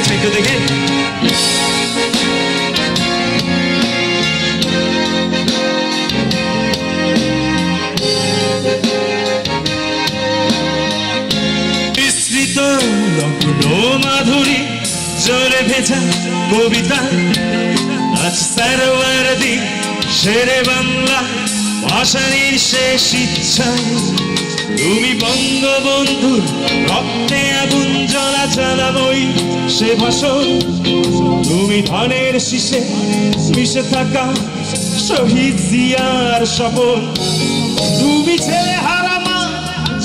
গেছে একটু দেখে। বিস্তৃত লগ্ন মাধুরী জলে ভেজা কবিতা, আজ সারওয়ারদি শেরে বাংলা ভাষার শেষ ইচ্ছা। তুমি বঙ্গবন্ধুর রক্তে আগুন জ্বলা জ্বালাবই সে ভাষণ। তুমি ধানের শীষে মিশে থাকা শহীদ জিয়ার স্বপন। তুমি ছেলে হারা মা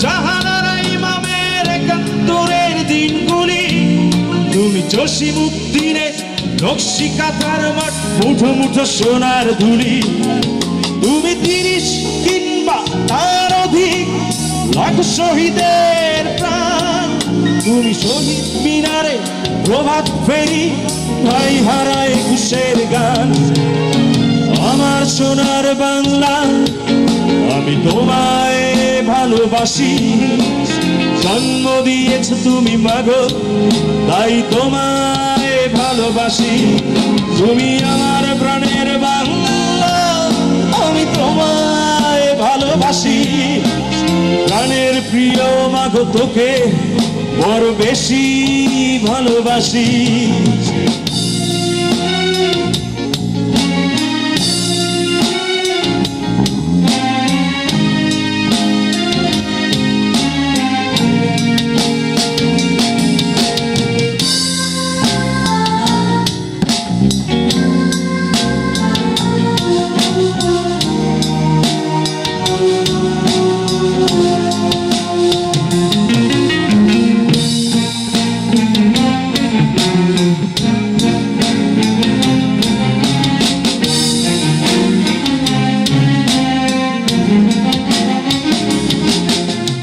জাহানারা ইমামের একাত্তরের দিনগুলি। তুমি জসিমউদ্দিনের নকশি কাঁথার মাঠ, মুঠো মুঠো সোনার ধুলি। তুমি 30 কিংবা তার অধিক লাখ শহীদের প্রাণ। তুমি শহীদ মিনারে প্রভাত ফেরি ভাই হারায় একুশের গান। আমার সোনার বাংলা আমি তোমায় ভালোবাসি। জন্ম দিয়েছ তুমি মাগো তাই তোমায় ভালোবাসি। তুমি আমার প্রাণের বাংলা আমি তোমায় ভালোবাসি। প্রাণের প্রিয় মাগো তোকে বড় বেশি ভালোবাসি।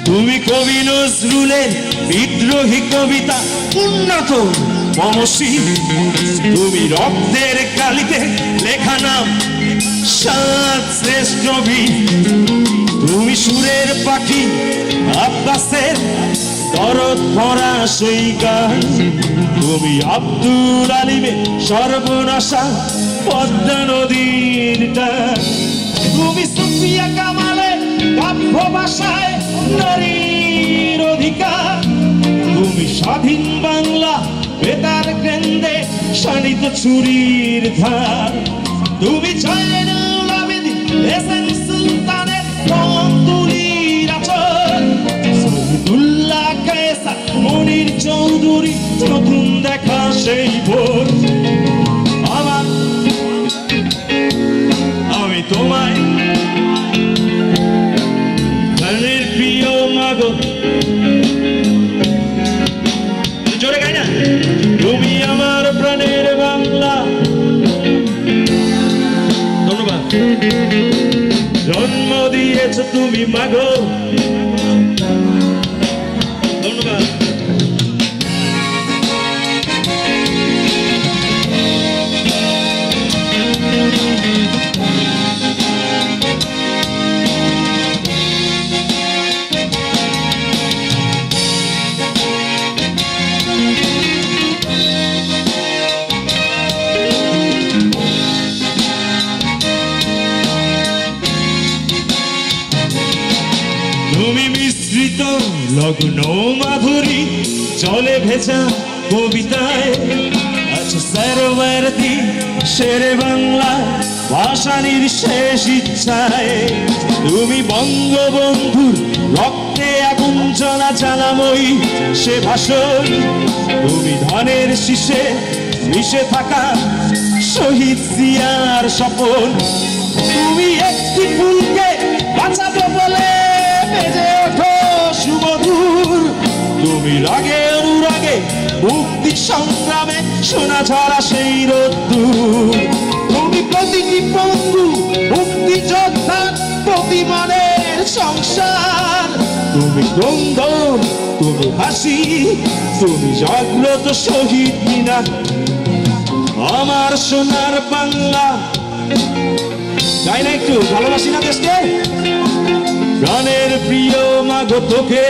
তুমি কবি নজরুলের বিদ্রোহী কবিতা উন্নত মমশীল। তুমি রক্তের কালিতে লেখা নাম সাত শ্রেষ্ঠ বীর। তুমি সুরের পাখি আব্বাসের দরদ ভরা সেই গান। তুমি আব্দুল আলিমের সর্বনাশা পদ্মা নদীর টান। তুমি সুফিয়া কামালের কাব্য ভাষায় নারীর অধিকার। তুমি স্বাধীন বাংলা বেতার কেন্দ্রে শানিত ছুরির ধার। তুমি জয়নুল আবেদিন এসএন সুলতানের তুলির আচর। শহীদুল্লাহ কায়সার মনির চৌধুরী নতুন দেখা সেই ভোর। আমি তোমায় প্রাণের প্রিয় মাগো জোরে গাই না। তুমি আমার প্রাণের বাংলা। ধন্যবাদ। জন্ম দিয়েছ তুমি মাগো। ধন্যবাদ। তুমি মিশ্রিত লগ্ন মাধুরী জলে ভেজা কবিতায়, আজ সারওয়ারদি শেরে বাংলা ভাষানির শেষ ইচ্ছায়। তুমি বঙ্গবন্ধুর রক্তে আগুন জ্বলা জ্বালাময়ী সে ভাষণ। তুমি ধানের শীষে মিশে থাকা শহীদ জিয়ার স্বপন। তুমি একটি ফুলকে বাঁচাবো বলে বেজে ওঠো সুমধুর। তুমি রাগে অনুরাগে মুক্তি সংগ্রামে সোনা ঝরা সেই রোদ্দুর। তুমি প্রতিটি বন্ধু মুক্তি যোদ্ধার প্রতিমানের সংসার। তুমি ক্রন্দন, তুমি হাসি, তুমি জাগ্রত শহীদ মিনার। আমার সোনার বাংলা তাই না, একটু ভালোবাসি না দেশকে। প্রাণের প্রিয় মাগো তোকে